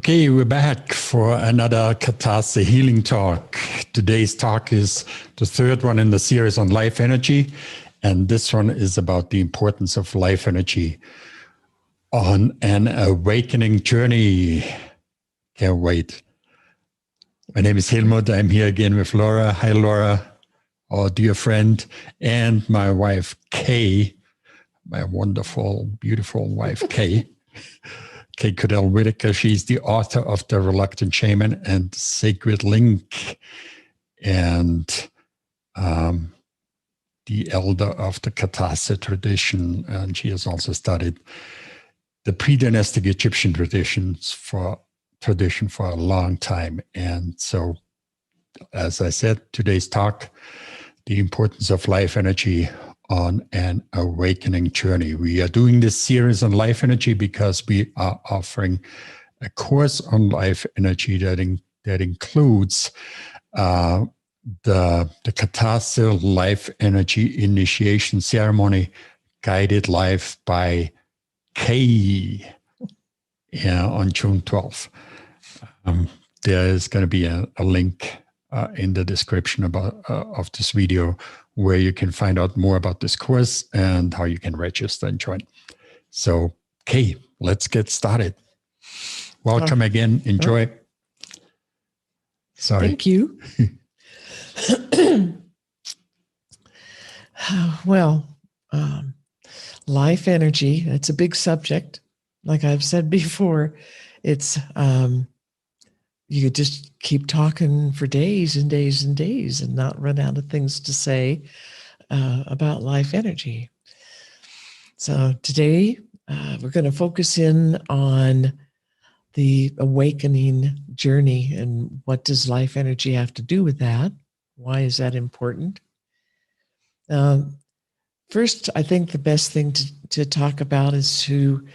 Okay, we're back for another Catharsis Healing Talk. Today's talk is the third one in the series on life energy, and this one is about the importance of life energy on an awakening journey. Can't wait. My name is Helmut. I'm here again with Laura. Hi, Laura, our dear friend, and my wife, Kay, my wonderful, beautiful wife, Kay. Kay Cadell Whitaker. She's the author of The Reluctant Shaman and Sacred Link, and the elder of the Catharsis tradition. And she has also studied the predynastic Egyptian tradition for a long time. And so, as I said, today's talk, the importance of life energy on an awakening journey. We are doing this series on life energy because we are offering a course on life energy that includes the Catharsis Life Energy Initiation Ceremony, guided live by Kay, on June 12th. There is going to be a link in the description of this video where you can find out more about this course and how you can register and join. So, Kay, let's get started. Welcome again. Enjoy. Sorry. Thank you. Well, life energy, it's a big subject. Like I've said before, it's you could just keep talking for days and days and days and not run out of things to say about life energy. So today we're going to focus in on the awakening journey and what does life energy have to do with that? Why is that important? First, I think the best thing to talk about is to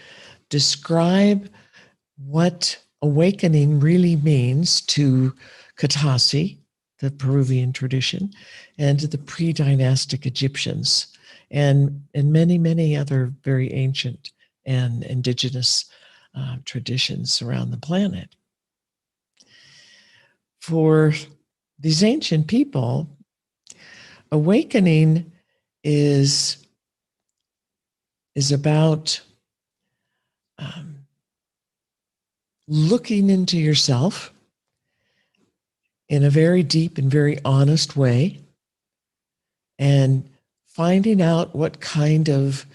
describe what awakening really means to Catharsis, the Peruvian tradition, and to the predynastic Egyptians, and many, many other very ancient and indigenous traditions around the planet. For these ancient people, awakening is about looking into yourself in a very deep and very honest way and finding out what kind of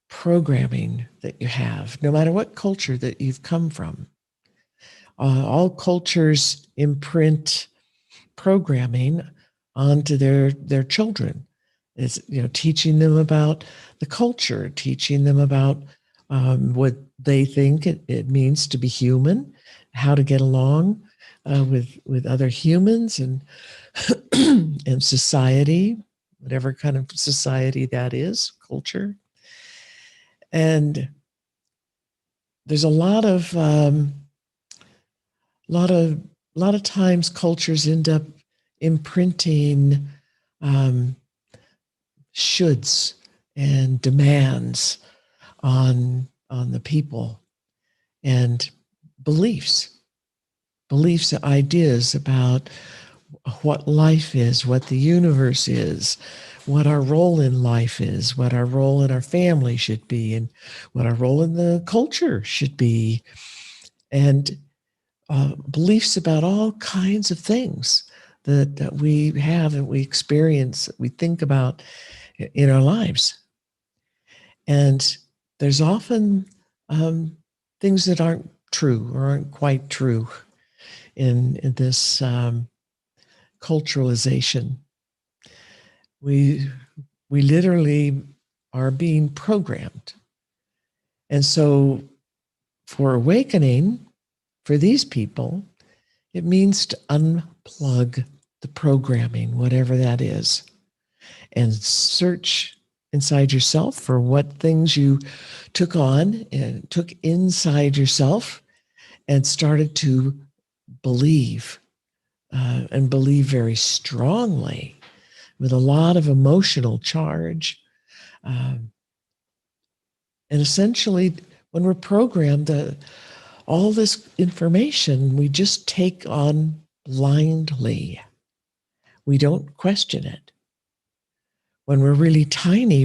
programming that you have, no matter what culture that you've come from. All cultures imprint programming onto their children. It's, teaching them about the culture, teaching them about what they think it means to be human, how to get along with other humans and and society, whatever kind of society that is, culture. And there's a lot of times cultures end up imprinting shoulds and demands on the people, and beliefs, ideas about what life is, what the universe is, what our role in life is, what our role in our family should be, and what our role in the culture should be, and beliefs about all kinds of things that we have and we experience, that we think about in our lives. And there's often things that aren't true or aren't quite true in this culturalization. We literally are being programmed. And so for awakening, for these people, it means to unplug the programming, whatever that is, and search inside yourself for what things you took on and took inside yourself and started to believe, and believe very strongly with a lot of emotional charge. And essentially, when we're programmed, all this information we just take on blindly. We don't question it. When we're really tiny,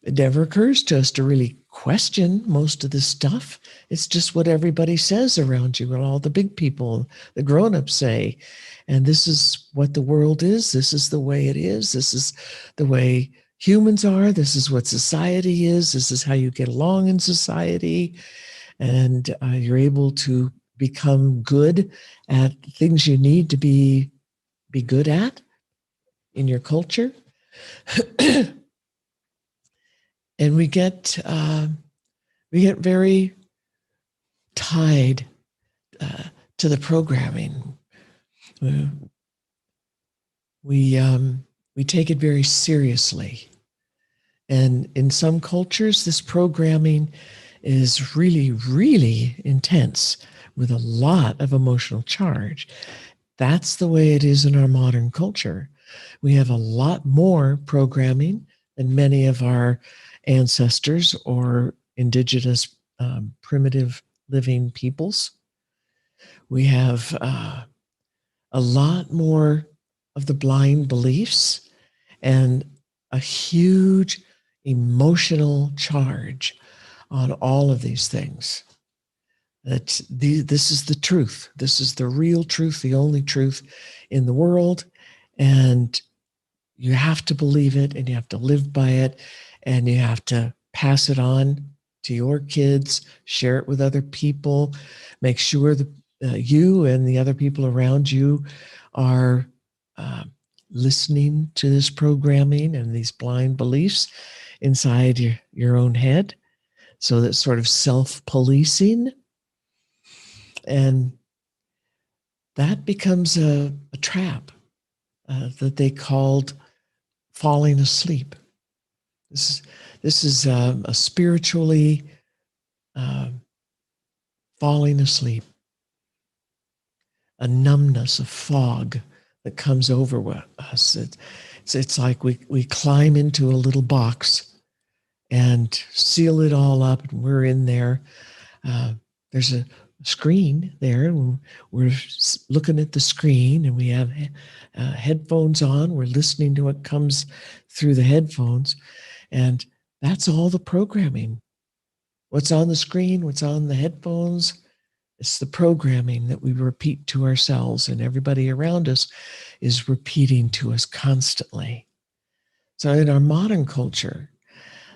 it never occurs to us to really question most of this stuff. It's just what everybody says around you and all the big people, the grown-ups say. And this is what the world is. This is the way it is. This is the way humans are. This is what society is. This is how you get along in society. And you're able to become good at things you need to be good at in your culture. And we get very tied to the programming. We take it very seriously, and in some cultures, this programming is really, really intense with a lot of emotional charge. That's the way it is in our modern culture. We have a lot more programming than many of our ancestors or indigenous primitive living peoples. We have a lot more of the blind beliefs and a huge emotional charge on all of these things. That this is the truth. This is the real truth, the only truth in the world. And you have to believe it, and you have to live by it, and you have to pass it on to your kids, share it with other people, make sure that you and the other people around you are listening to this programming and these blind beliefs inside your own head. So that's sort of self-policing. And that becomes a trap that they called falling asleep. This is a spiritually falling asleep, a numbness, a fog that comes over us. It's like we climb into a little box and seal it all up, and we're in there. There's a screen there, and we're looking at the screen, and we have headphones on. We're listening to what comes through the headphones, and that's all the programming. What's on the screen, what's on the headphones, it's the programming that we repeat to ourselves, and everybody around us is repeating to us constantly. So in our modern culture,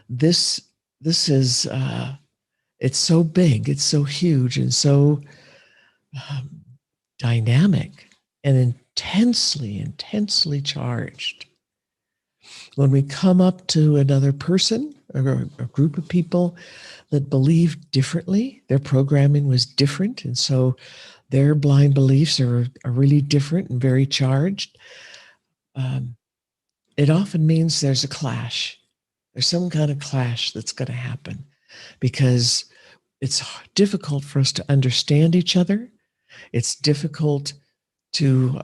this is it's so big, it's so huge, and so dynamic and intensely charged. When we come up to another person or a group of people that believe differently, their programming was different, and so their blind beliefs are really different and very charged, it often means there's a clash. There's some kind of clash that's going to happen, because it's difficult for us to understand each other. It's difficult to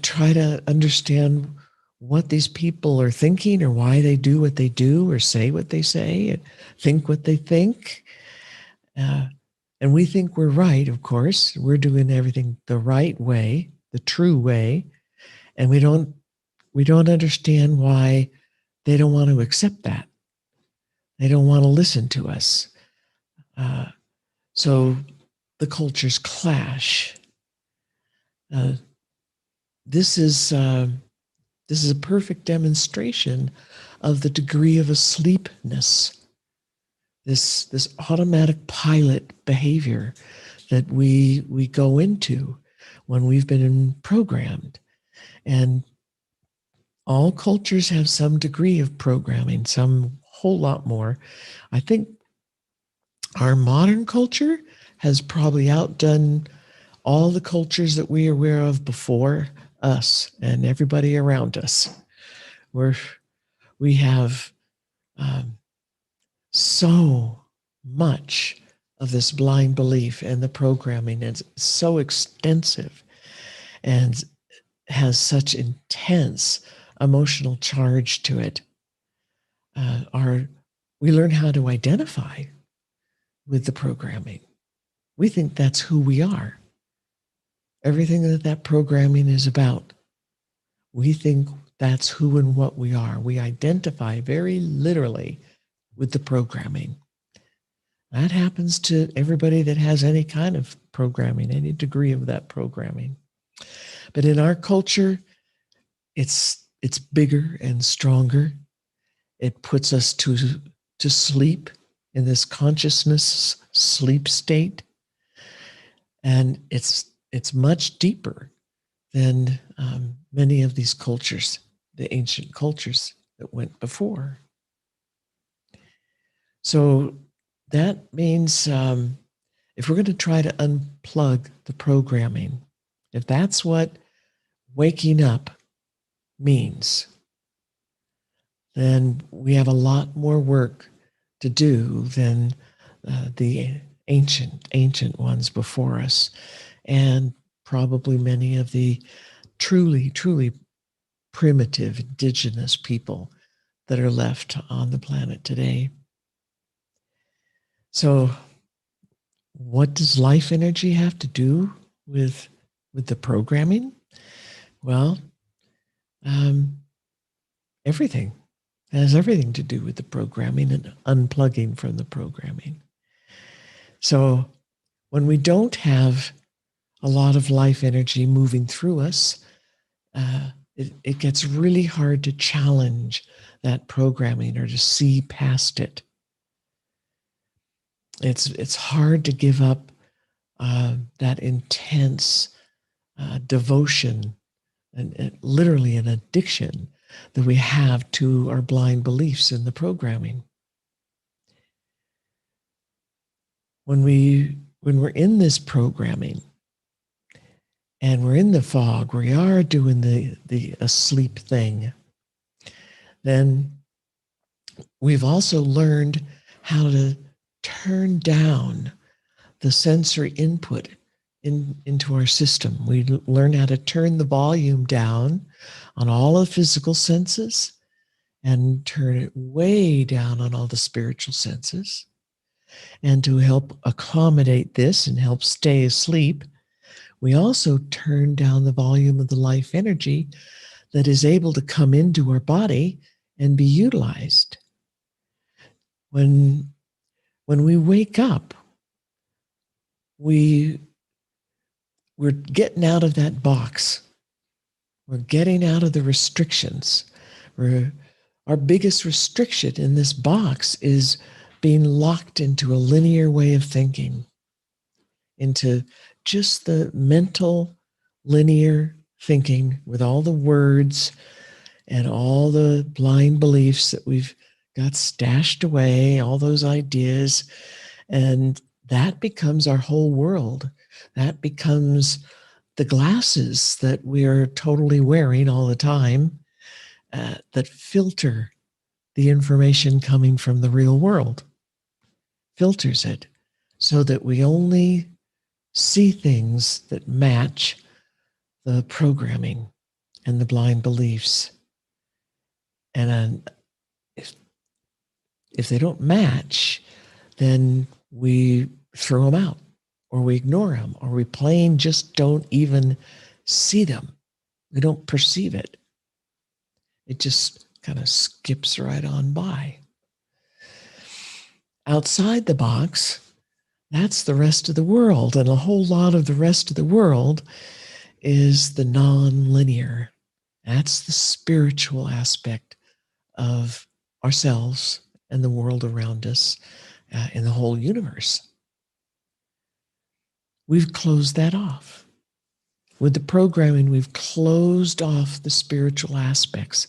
try to understand what these people are thinking, or why they do what they do, or say what they say, and think what they think. And we think we're right, of course. We're doing everything the right way, the true way, and we don't understand why they don't want to accept that. They don't want to listen to us. So the cultures clash. This is a perfect demonstration of the degree of asleepness, this automatic pilot behavior that we go into when we've been programmed. And all cultures have some degree of programming, some whole lot more. I think our modern culture has probably outdone all the cultures that we are aware of before us and everybody around us. We have so much of this blind belief, and the programming is so extensive and has such intense emotional charge to it. We learn how to identify with the programming. We think that's who we are. Everything that programming is about, we think that's who and what we are. We identify very literally with the programming. That happens to everybody that has any kind of programming, any degree of that programming. But in our culture, it's bigger and stronger. It puts us to sleep in this consciousness sleep state. And it's much deeper than many of these cultures, the ancient cultures that went before. So that means if we're going to try to unplug the programming, if that's what waking up means, then we have a lot more work to do than the ancient ones before us, and probably many of the truly primitive indigenous people that are left on the planet today. So what does life energy have to do with the programming? Well, everything. It has everything to do with the programming and unplugging from the programming. So when we don't have a lot of life energy moving through us, it gets really hard to challenge that programming or to see past it. It's hard to give up that intense devotion and literally an addiction that we have to our blind beliefs in the programming. When we're in this programming and we're in the fog, we are doing the asleep thing, then we've also learned how to turn down the sensory input into our system. We learn how to turn the volume down on all the physical senses and turn it way down on all the spiritual senses. And to help accommodate this and help stay asleep, we also turn down the volume of the life energy that is able to come into our body and be utilized. When we wake up, we're getting out of that box. We're getting out of the restrictions. Our biggest restriction in this box is being locked into a linear way of thinking, into just the mental linear thinking with all the words and all the blind beliefs that we've got stashed away, all those ideas. And that becomes our whole world. That becomes the glasses that we are totally wearing all the time that filter the information coming from the real world. Filters it so that we only see things that match the programming and the blind beliefs. And if they don't match, then we throw them out, or we ignore them, or we plain just don't even see them. We don't perceive it. It just kind of skips right on by. Outside the box, that's the rest of the world. And a whole lot of the rest of the world is the non-linear. That's the spiritual aspect of ourselves and the world around us in the whole universe. We've closed that off. With the programming, we've closed off the spiritual aspects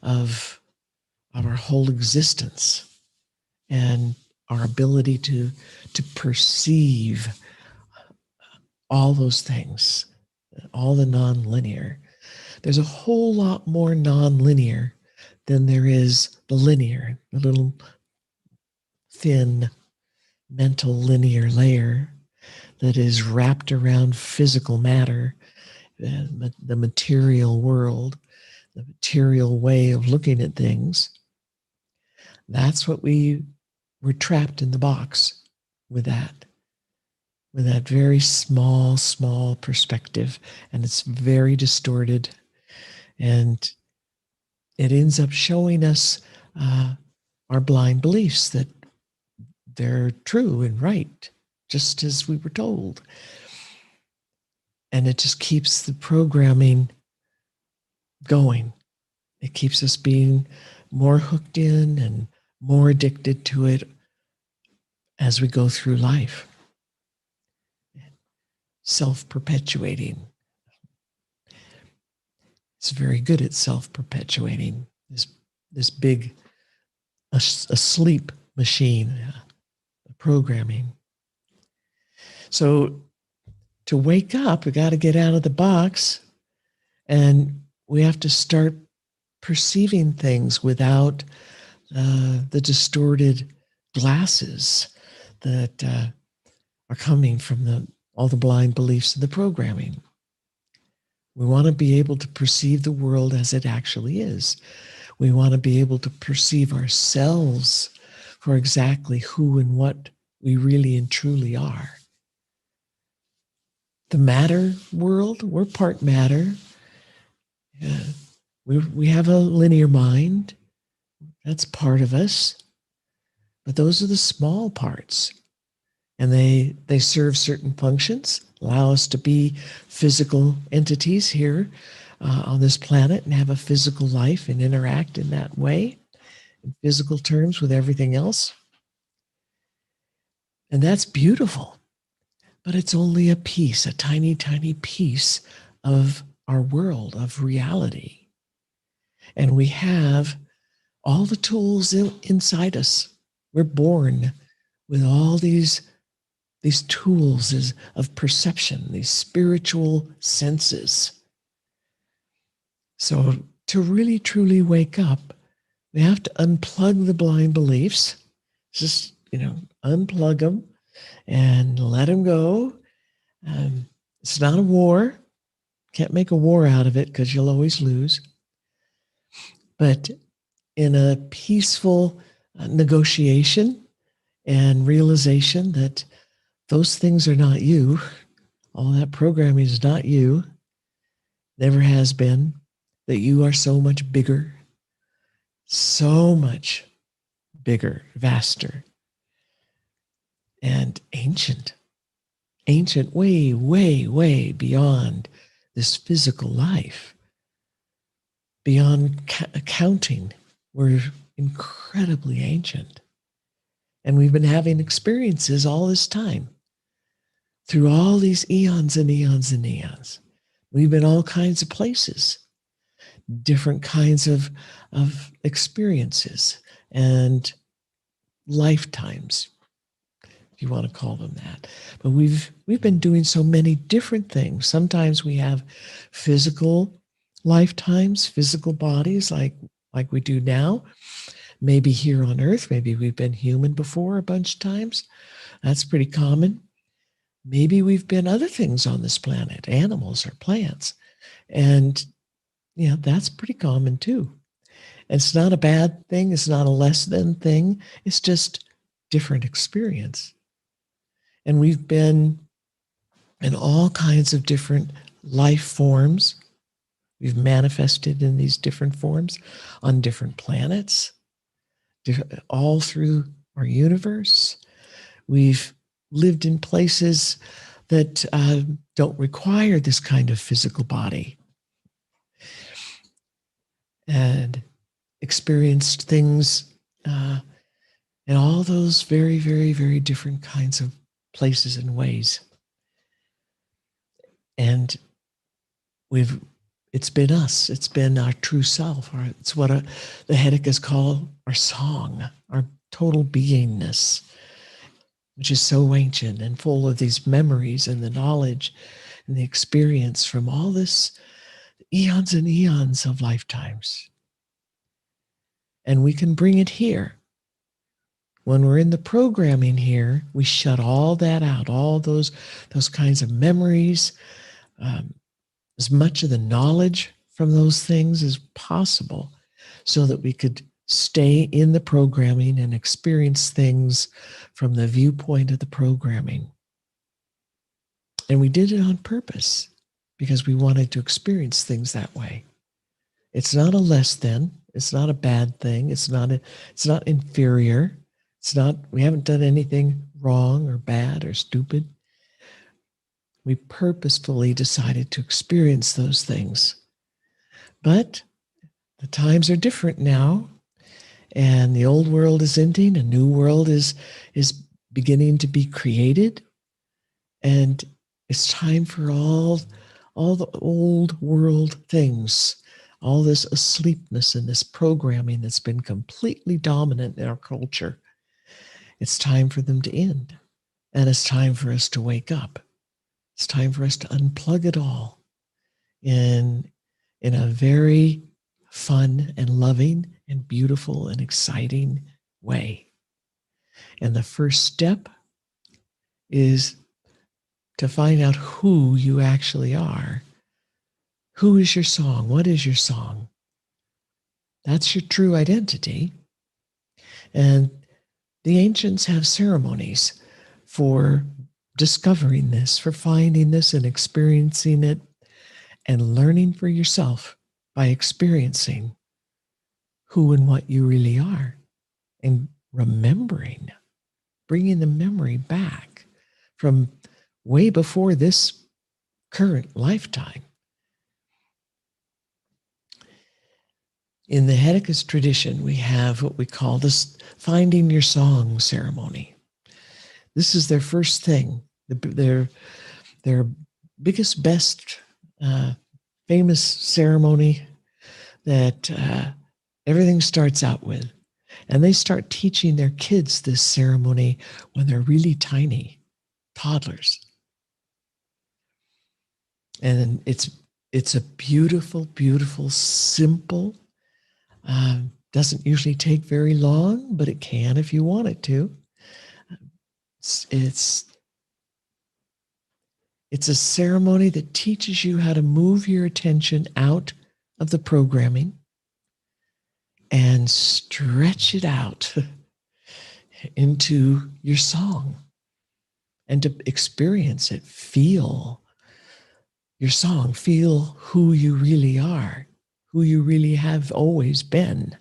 of our whole existence and our ability to perceive all those things, all the non-linear. There's a whole lot more non-linear than there is the linear, the little thin mental linear layer that is wrapped around physical matter, the material world, the material way of looking at things. That's what we're trapped in the box. with that very small perspective, and it's very distorted, and it ends up showing us our blind beliefs that they're true and right, just as we were told. And it just keeps the programming going. It keeps us being more hooked in and more addicted to it as we go through life. Self-perpetuating. It's very good at self-perpetuating. This big a sleep machine, programming. So to wake up, we got to get out of the box, and we have to start perceiving things without the distorted glasses that are coming from all the blind beliefs and the programming. We want to be able to perceive the world as it actually is. We want to be able to perceive ourselves for exactly who and what we really and truly are. The matter world, we're part matter. We have a linear mind. That's part of us. But those are the small parts. And they serve certain functions, allow us to be physical entities here on this planet and have a physical life and interact in that way, in physical terms with everything else. And that's beautiful. But it's only a piece, a tiny, tiny piece of our world, of reality. And we have all the tools inside us. We're born with all these tools of perception, these spiritual senses. So to really, truly wake up, we have to unplug the blind beliefs, just, unplug them and let them go. It's not a war. Can't make a war out of it because you'll always lose. But in a peaceful negotiation and realization that those things are not you, all that programming is not you, never has been, that you are so much bigger, vaster, and ancient, way, way, way beyond this physical life, beyond counting. We're incredibly ancient. And we've been having experiences all this time, through all these eons and eons and eons. We've been all kinds of places, different kinds of experiences and lifetimes, if you want to call them that. But we've been doing so many different things. Sometimes we have physical lifetimes, physical bodies like we do now. Maybe here on Earth, maybe we've been human before a bunch of times. That's pretty common. Maybe we've been other things on this planet, animals or plants. And that's pretty common too. It's not a bad thing. It's not a less than thing. It's just different experience. And we've been in all kinds of different life forms. We've manifested in these different forms on different planets, all through our universe. We've lived in places that don't require this kind of physical body, and experienced things in all those very, very, very different kinds of places and ways. And it's been us. It's been our true self. It's what the Hedekas call our song, our total beingness, which is so ancient and full of these memories and the knowledge and the experience from all this eons and eons of lifetimes. And we can bring it here. When we're in the programming here, we shut all that out, all those kinds of memories, as much of the knowledge from those things as possible, so that we could stay in the programming and experience things from the viewpoint of the programming. And we did it on purpose because we wanted to experience things that way. It's not a less than. It's not a bad thing. It's not inferior. We haven't done anything wrong or bad or stupid. We purposefully decided to experience those things. But the times are different now, and the old world is ending. A new world is beginning to be created. And it's time for all the old world things, all this asleepness and this programming that's been completely dominant in our culture. It's time for them to end. And it's time for us to wake up. It's time for us to unplug it all in a very fun and loving and beautiful and exciting way. And the first step is to find out who you actually are. Who is your song? What is your song? That's your true identity. And the ancients have ceremonies for discovering this, for finding this and experiencing it, and learning for yourself by experiencing who and what you really are, and remembering, bringing the memory back from way before this current lifetime. In the Hedekas tradition, we have what we call this finding your song ceremony. This is their first thing, their biggest, best, famous ceremony that everything starts out with. And they start teaching their kids this ceremony when they're really tiny, toddlers. And it's a beautiful, beautiful, simple, doesn't usually take very long, but it can if you want it to. It's a ceremony that teaches you how to move your attention out of the programming and stretch it out into your song, and to experience it, feel your song, feel who you really are, who you really have always been,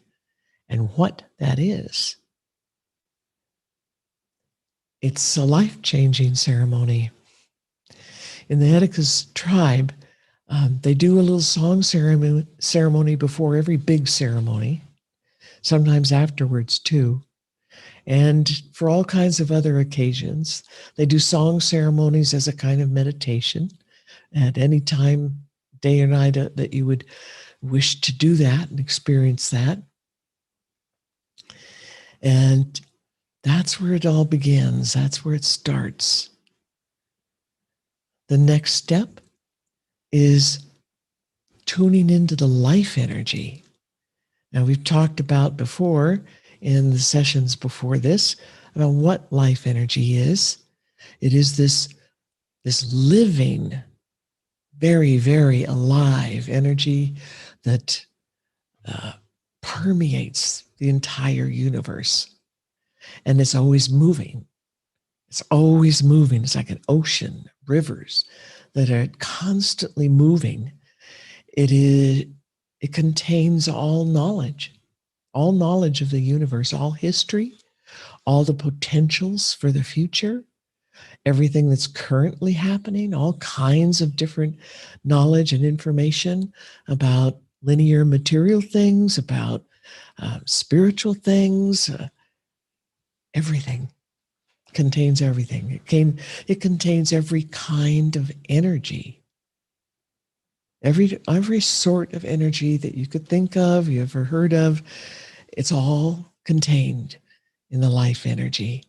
and what that is. It's a life-changing ceremony. In the Hedekas tribe, they do a little song ceremony before every big ceremony, sometimes afterwards too. And for all kinds of other occasions, they do song ceremonies as a kind of meditation at any time, day or night, that you would wish to do that and experience that. And that's where it all begins. That's where it starts. The next step is tuning into the life energy. Now, we've talked about before in the sessions before this about what life energy is. It is this living, very, very alive energy that permeates the entire universe. And it's always moving. It's always moving. It's like an ocean, rivers that are constantly moving. It contains all knowledge of the universe, all history, all the potentials for the future, everything that's currently happening, all kinds of different knowledge and information about linear material things, about spiritual things, everything. Contains everything. It contains every kind of energy. Every sort of energy that you could think of, you ever heard of, it's all contained in the life energy.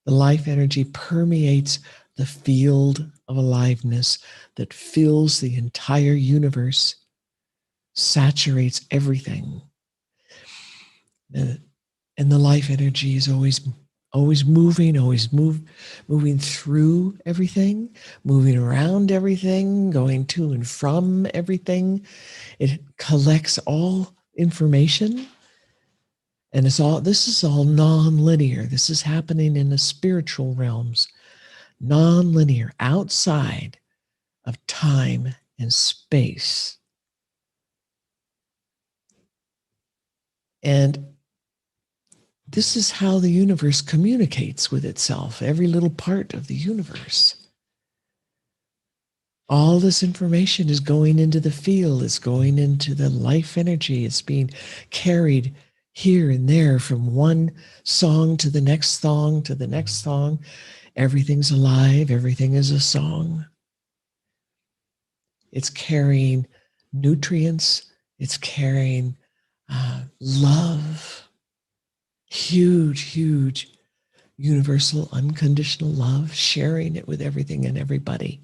The life energy permeates the field of aliveness that fills the entire universe, saturates everything. And the life energy is always moving, moving through everything, moving around everything, going to and from everything. It collects all information And this is all non-linear. This is happening in the spiritual realms, non-linear, outside of time and space. And this is how the universe communicates with itself, every little part of the universe. All this information is going into the field, it's going into the life energy, it's being carried here and there from one song to the next song to the next song. Everything's alive, everything is a song. It's carrying nutrients, it's carrying love, huge, huge, universal, unconditional love, sharing it with everything and everybody.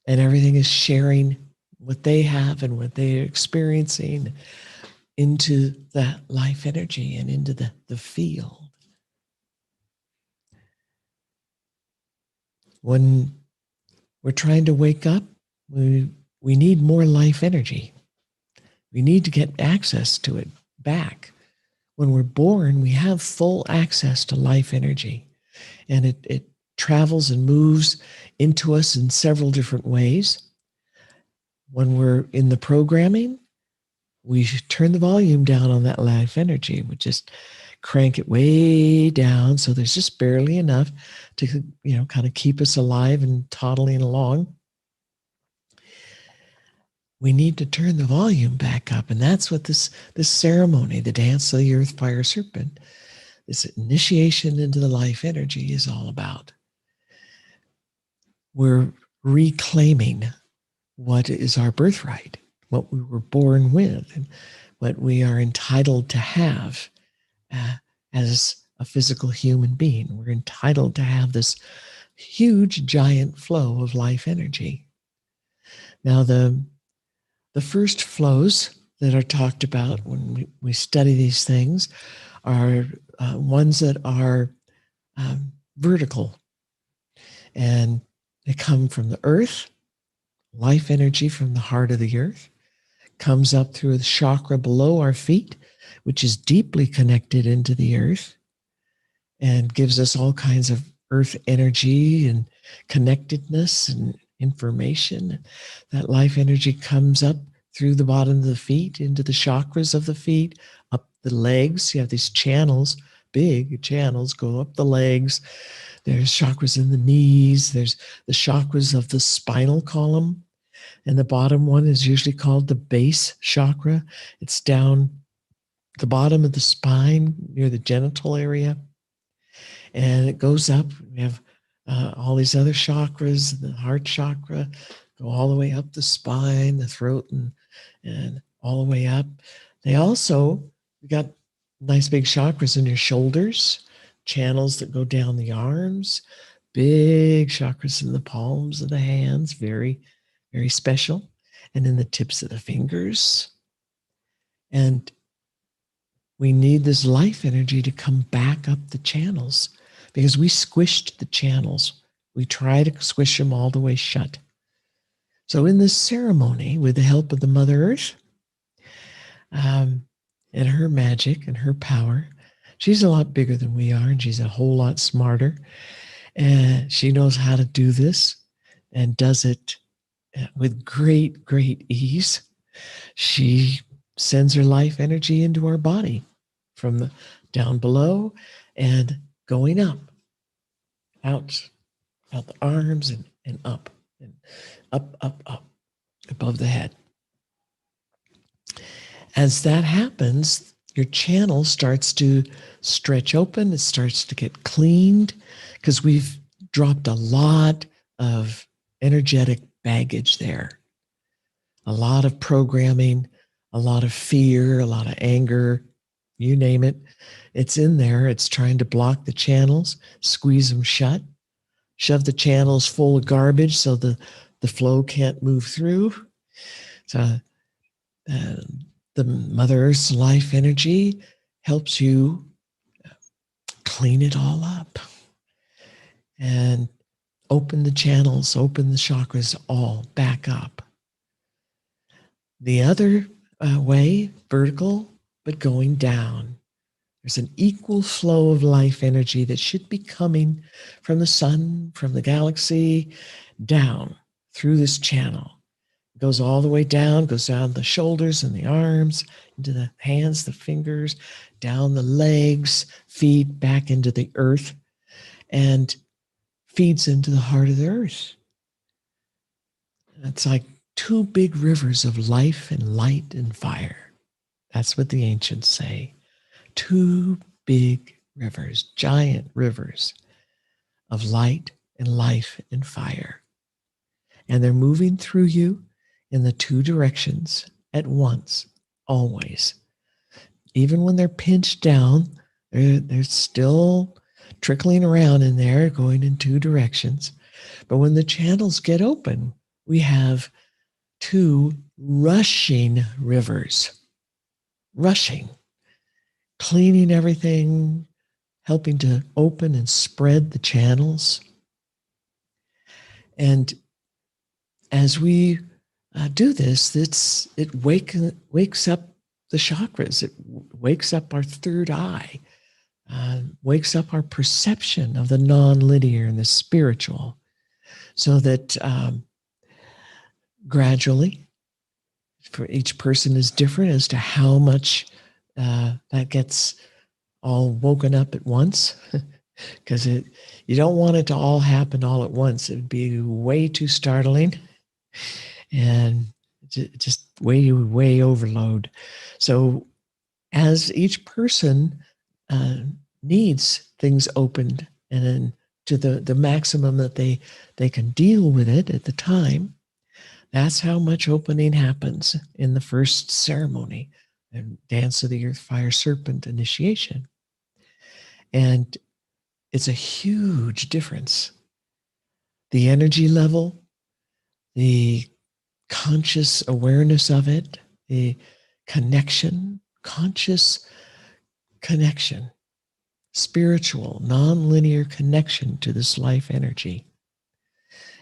And everything is sharing what they have and what they're experiencing into that life energy and into the field. When we're trying to wake up, we need more life energy. We need to get access to it back. When we're born, we have full access to life energy, and it travels and moves into us in several different ways. When we're in the programming, we turn the volume down on that life energy. We just crank it way down so there's just barely enough to, kind of keep us alive and toddling along. We need to turn the volume back up, and that's what this ceremony, the dance of the earth, fire, serpent, this initiation into the life energy is all about. We're reclaiming what is our birthright, what we were born with, and what we are entitled to have as a physical human being. We're entitled to have this huge, giant flow of life energy. Now, the first flows that are talked about when we study these things are ones that are vertical, and they come from the earth. Life energy from the heart of the earth comes up through the chakra below our feet, which is deeply connected into the earth and gives us all kinds of earth energy and connectedness and information. That life energy comes up through the bottom of the feet into the chakras of the feet, up the legs. You have these channels, big channels go up the legs. There's chakras in the knees. There's the chakras of the spinal column. And the bottom one is usually called the base chakra. It's down the bottom of the spine near the genital area. And it goes up. We have all these other chakras, the heart chakra, go all the way up the spine, the throat, and all the way up. They also got nice big chakras in your shoulders, channels that go down the arms, big chakras in the palms of the hands, very, very special, and in the tips of the fingers. And we need this life energy to come back up the channels because we squished the channels. We try to squish them all the way shut. So in this ceremony, with the help of the Mother Earth and her magic and her power, she's a lot bigger than we are, and she's a whole lot smarter. And she knows how to do this and does it with great, great ease. She sends her life energy into our body from down below and going up, out the arms and up, above the head. As that happens, your channel starts to stretch open. It starts to get cleaned because we've dropped a lot of energetic baggage there. A lot of programming, a lot of fear, a lot of anger, you name it. It's in there. It's trying to block the channels, squeeze them shut, shove the channels full of garbage so the flow can't move through. So the Mother Earth's life energy helps you clean it all up and open the channels, open the chakras all back up. The other way, vertical, but going down. There's an equal flow of life energy that should be coming from the sun, from the galaxy, down through this channel. It goes all the way down, goes down the shoulders and the arms, into the hands, the fingers, down the legs, feet, back into the earth, and feeds into the heart of the earth. It's like two big rivers of life and light and fire. That's what the ancients say. Two big rivers, giant rivers of light and life and fire. And they're moving through you in the two directions at once, always. Even when they're pinched down, they're still trickling around in there, going in two directions. But when the channels get open, we have two rushing rivers, rushing, cleaning everything, helping to open and spread the channels. And as we do this, it wakes up the chakras. It wakes up our third eye, wakes up our perception of the non-linear and the spiritual, so that gradually, for each person is different as to how much that gets all woken up at once, because you don't want it to all happen all at once. It would be way too startling and just way overload. So as each person needs things opened and then to the maximum that they can deal with it at the time, that's how much opening happens in the first ceremony, the Dance of the Earth, Fire, Serpent initiation. And it's a huge difference. The energy level, the conscious awareness of it, the connection, conscious connection, spiritual, non-linear connection to this life energy.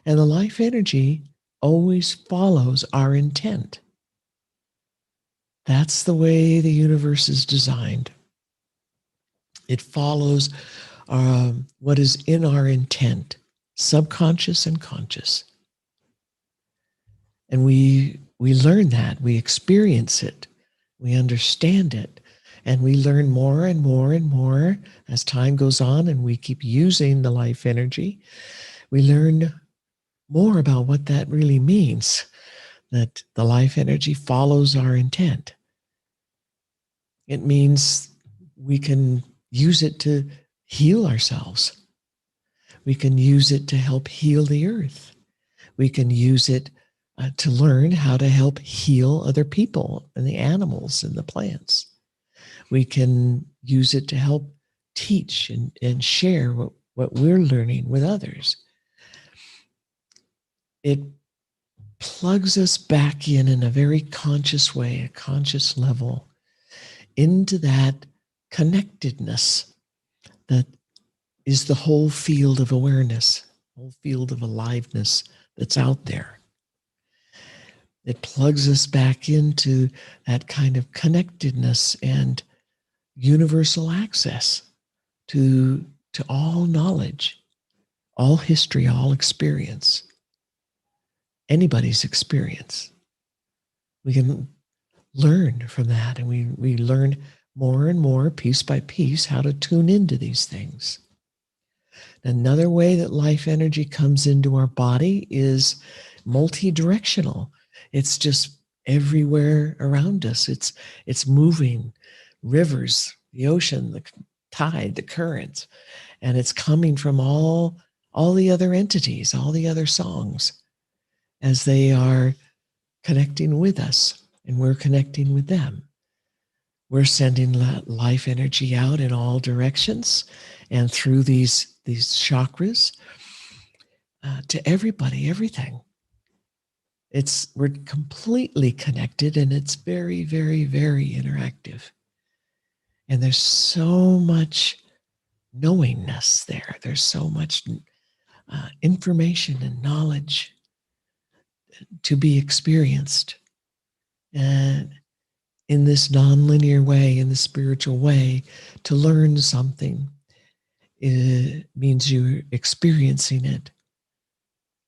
And the life energy always follows our intent. That's the way the universe is designed. It follows what is in our intent, subconscious and conscious. And we learn that, we experience it, we understand it, and we learn more and more and more as time goes on and we keep using the life energy. We learn more about what that really means, that the life energy follows our intent. It means we can use it to heal ourselves. We can use it to help heal the earth. We can use it to learn how to help heal other people and the animals and the plants. We can use it to help teach and share what we're learning with others. It plugs us back in a very conscious way, a conscious level, into that connectedness that is the whole field of awareness, whole field of aliveness that's out there. It plugs us back into that kind of connectedness and universal access to all knowledge, all history, all experience, anybody's experience. We can learn from that, and we learn more and more, piece by piece, how to tune into these things. Another way that life energy comes into our body is multi-directional. It's just everywhere around us. It's moving, rivers, the ocean, the tide, the currents, and it's coming from all the other entities, all the other songs, as they are connecting with us and we're connecting with them. We're sending life energy out in all directions and through these chakras to everybody, everything. We're completely connected, and it's very, very, very interactive. And there's so much knowingness there. There's so much information and knowledge to be experienced. And in this nonlinear way, in the spiritual way, to learn something. It means you're experiencing it.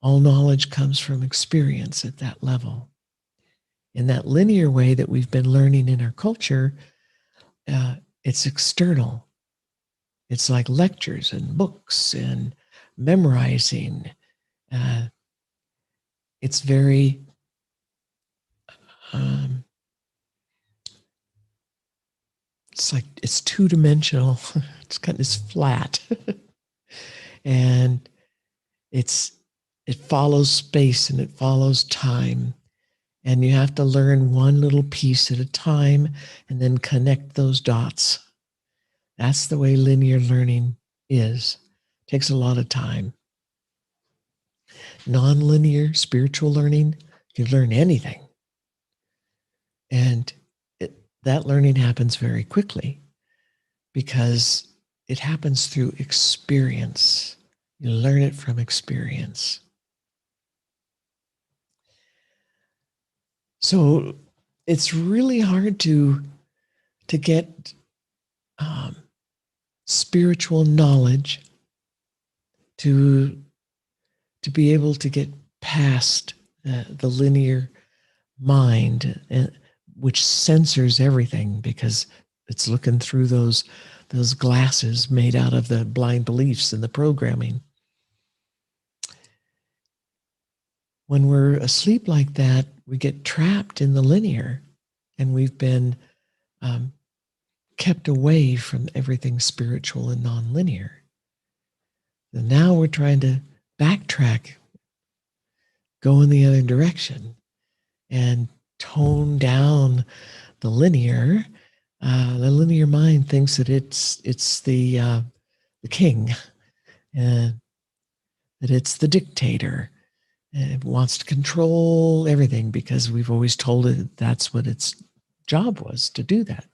All knowledge comes from experience at that level. In that linear way that we've been learning in our culture, it's external. It's like lectures and books and memorizing. It's very it's like it's two-dimensional. It's flat. And it follows space and it follows time. And you have to learn one little piece at a time and then connect those dots. That's the way linear learning is. It takes a lot of time. Non-linear spiritual learning, you learn anything. And that learning happens very quickly because it happens through experience. You learn it from experience. So it's really hard to get spiritual knowledge to be able to get past the linear mind, which censors everything because it's looking through those glasses made out of the blind beliefs and the programming. When we're asleep like that, we get trapped in the linear, and we've been kept away from everything spiritual and nonlinear. And now we're trying to backtrack, go in the other direction, and tone down the linear. The linear mind thinks that it's the king, and that it's the dictator. And it wants to control everything because we've always told it that's what its job was, to do that.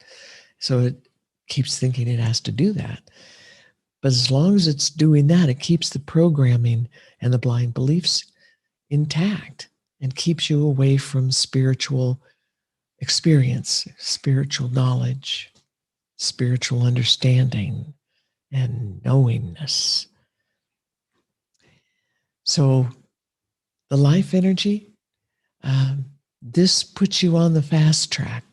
So it keeps thinking it has to do that. But as long as it's doing that, it keeps the programming and the blind beliefs intact and keeps you away from spiritual experience, spiritual knowledge, spiritual understanding, and knowingness. So the life energy, this puts you on the fast track.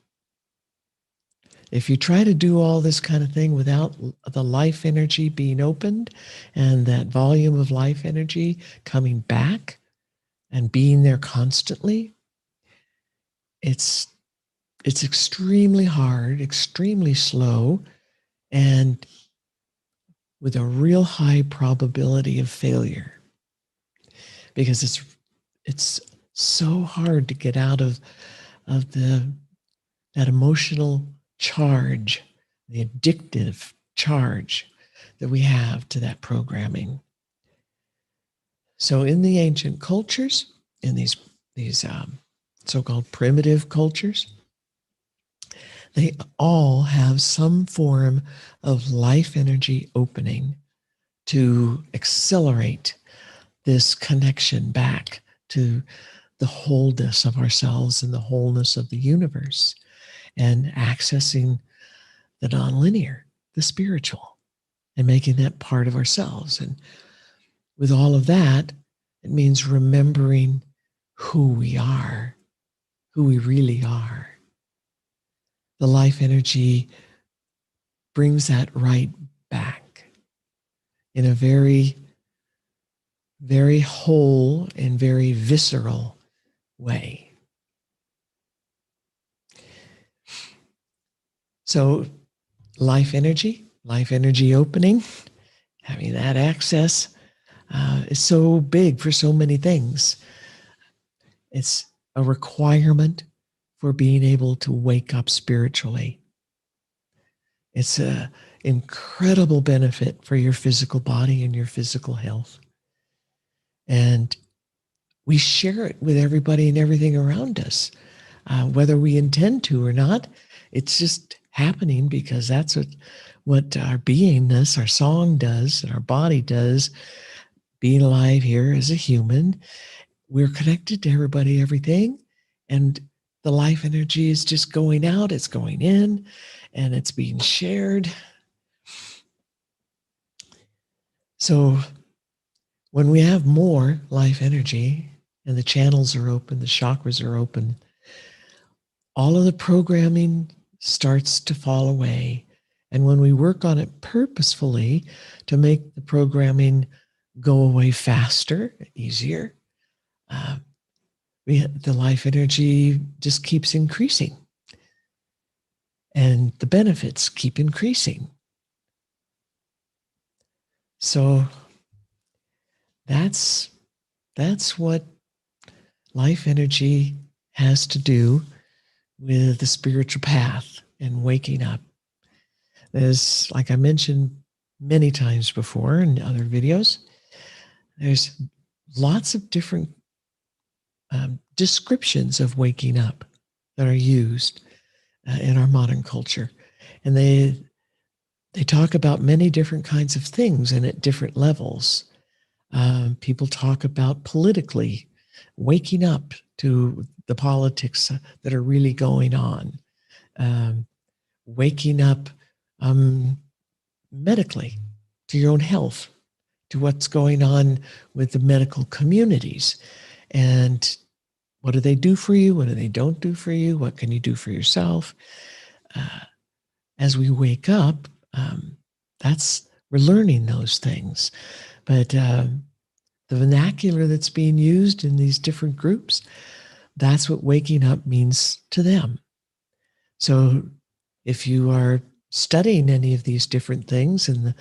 If you try to do all this kind of thing without the life energy being opened and that volume of life energy coming back and being there constantly, it's extremely hard, extremely slow, and with a real high probability of failure. Because it's so hard to get out of that emotional charge, the addictive charge that we have to that programming. So in the ancient cultures, in these so-called primitive cultures, they all have some form of life energy opening to accelerate this connection back to the wholeness of ourselves and the wholeness of the universe, and accessing the nonlinear, the spiritual, and making that part of ourselves. And with all of that, it means remembering who we are, who we really are. The life energy brings that right back in a very, very whole and very visceral way. So life energy opening, having that access is so big for so many things. It's a requirement for being able to wake up spiritually. It's an incredible benefit for your physical body and your physical health. And we share it with everybody and everything around us, whether we intend to or not. It's just happening because that's what our beingness, our song does, and our body does. Being alive here as a human, we're connected to everybody, everything, and the life energy is just going out, it's going in, and it's being shared. So when we have more life energy and the channels are open, the chakras are open, all of the programming starts to fall away. And when we work on it purposefully to make the programming go away faster, easier, the life energy just keeps increasing. And the benefits keep increasing. So that's what life energy has to do with the spiritual path and waking up. There's, like I mentioned many times before in other videos, there's lots of different descriptions of waking up that are used in our modern culture. And they talk about many different kinds of things and at different levels. People talk about politically waking up to the politics that are really going on, waking up medically to your own health, to what's going on with the medical communities, and what do they do for you? What do they don't do for you? What can you do for yourself? As we wake up, we're learning those things. But the vernacular that's being used in these different groups, that's what waking up means to them. So if you are studying any of these different things and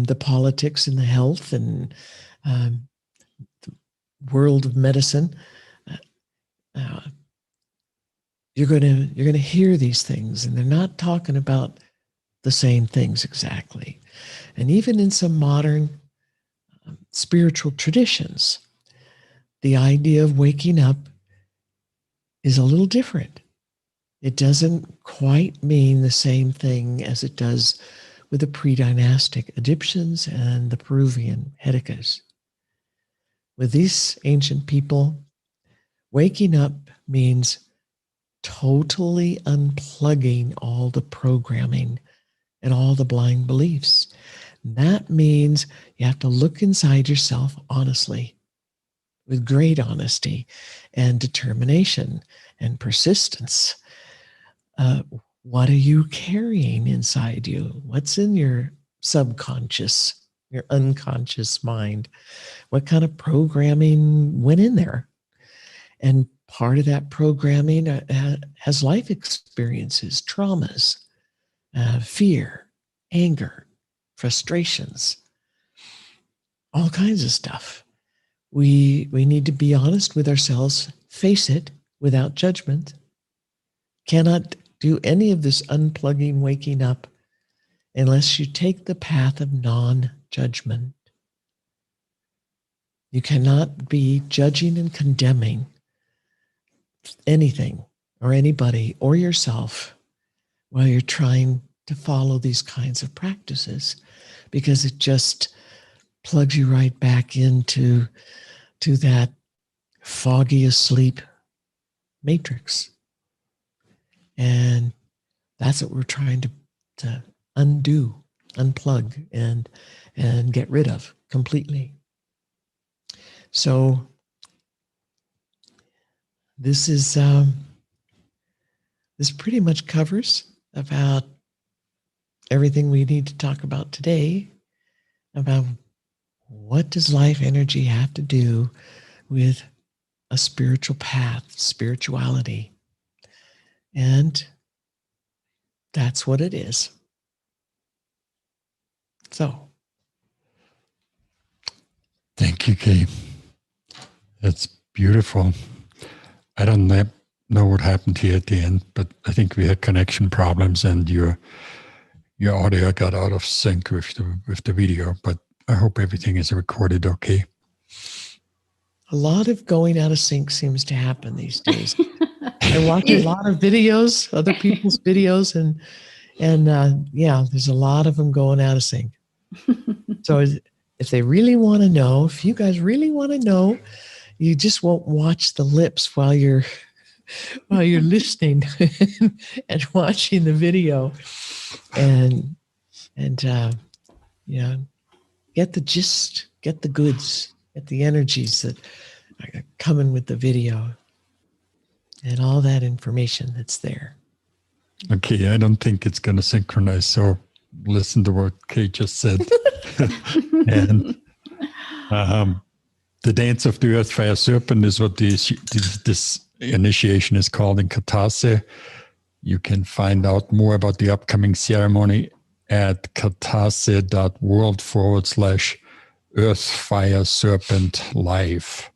the politics and the health and the world of medicine, you're going to hear these things, and they're not talking about the same things exactly. And even in some modern spiritual traditions, the idea of waking up is a little different. It doesn't quite mean the same thing as it does with the predynastic Egyptians and the Peruvian Hedicas. With these ancient people, waking up means totally unplugging all the programming and all the blind beliefs. And that means you have to look inside yourself honestly, with great honesty and determination and persistence. What are you carrying inside you? What's in your subconscious, your unconscious mind? What kind of programming went in there? And part of that programming has life experiences, traumas, fear, anger, frustrations, all kinds of stuff. We need to be honest with ourselves, face it without judgment. Cannot do any of this unplugging, waking up, unless you take the path of non-judgment. You cannot be judging and condemning anything or anybody or yourself while you're trying to follow these kinds of practices, because it just plugs you right back into that foggy asleep matrix. And that's what we're trying to undo, unplug, and get rid of completely. So this is this pretty much covers about everything we need to talk about today, about what does life energy have to do with a spiritual path, spirituality. And that's what it is. So. Thank you, Kay. That's beautiful. I don't know what happened here at the end, but I think we had connection problems and your audio got out of sync with the video, but I hope everything is recorded okay. A lot of going out of sync seems to happen these days. I watch a lot of videos, other people's videos, and yeah, there's a lot of them going out of sync. So if they really want to know, if you guys really want to know, you just won't watch the lips while you're while you're listening and watching the video, and you know, get the gist, get the goods, get the energies that are coming with the video, and all that information that's there. Okay, I don't think it's going to synchronize. So listen to what Kate just said. And the Dance of the Earth Fire Serpent is what this initiation is called in Katase. You can find out more about the upcoming ceremony at katase.world/Earth Fire Serpent Live.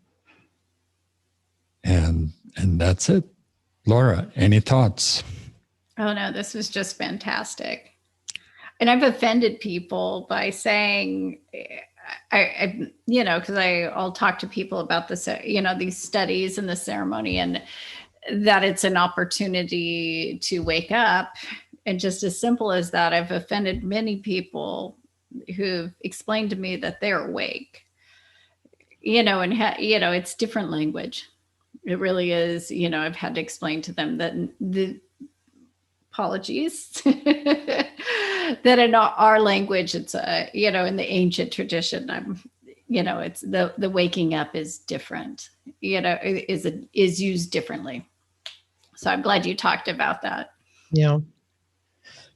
And that's it. Laura, any thoughts? Oh no, this was just fantastic. And I've offended people by saying, I because I'll talk to people about this, these studies and the ceremony, and that it's an opportunity to wake up. And just as simple as that, I've offended many people who've explained to me that they're awake, and it's different language. It really is. I've had to explain to them that the apologies that in our language, it's in the ancient tradition, it's the waking up is different, is used differently. So I'm glad you talked about that. Yeah.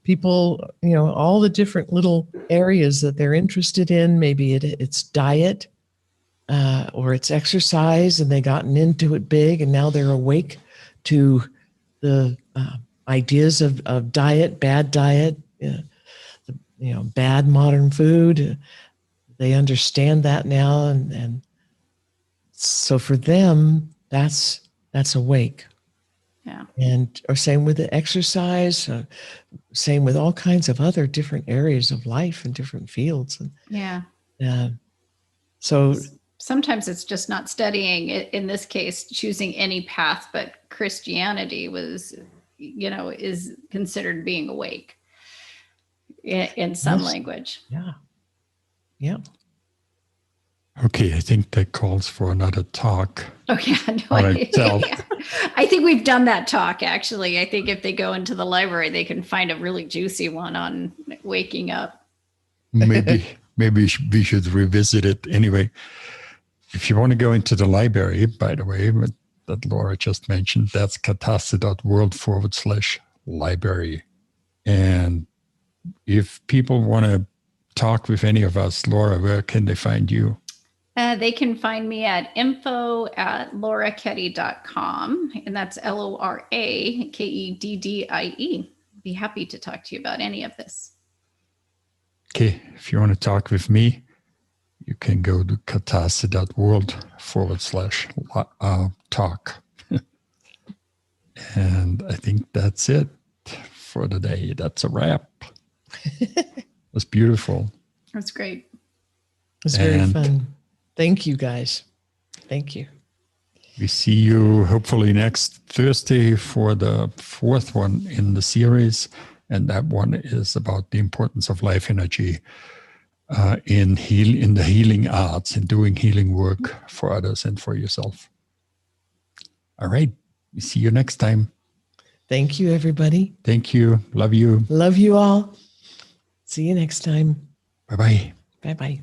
People, all the different little areas that they're interested in, maybe it's diet or it's exercise, and they gotten into it big, and now they're awake to the ideas of diet, bad diet, bad modern food. They understand that now, and so for them, that's awake. Yeah. And or same with the exercise, same with all kinds of other different areas of life and different fields. And, yeah. So sometimes it's just not studying. In this case, choosing any path, but Christianity was, is considered being awake in some language. Yeah. Yeah. Okay, I think that calls for another talk. Oh yeah, no, I think we've done that talk actually. I think if they go into the library, they can find a really juicy one on waking up. Maybe we should revisit it anyway. If you want to go into the library, by the way, that Laura just mentioned, that's katase.world/library. And if people want to talk with any of us, Laura, where can they find you? They can find me at info@lauraketty.com, and that's LORAKEDDIE. Be happy to talk to you about any of this. Okay, if you want to talk with me, you can go to katase.world/talk. And I think that's it for the day. That's a wrap. That's beautiful. That's great. It's very fun. Thank you, guys. Thank you. We see you hopefully next Thursday for the fourth one in the series. And that one is about the importance of life energy in the healing arts, in doing healing work for others and for yourself. All right. We see you next time. Thank you, everybody. Thank you. Love you. Love you all. See you next time. Bye-bye. Bye-bye.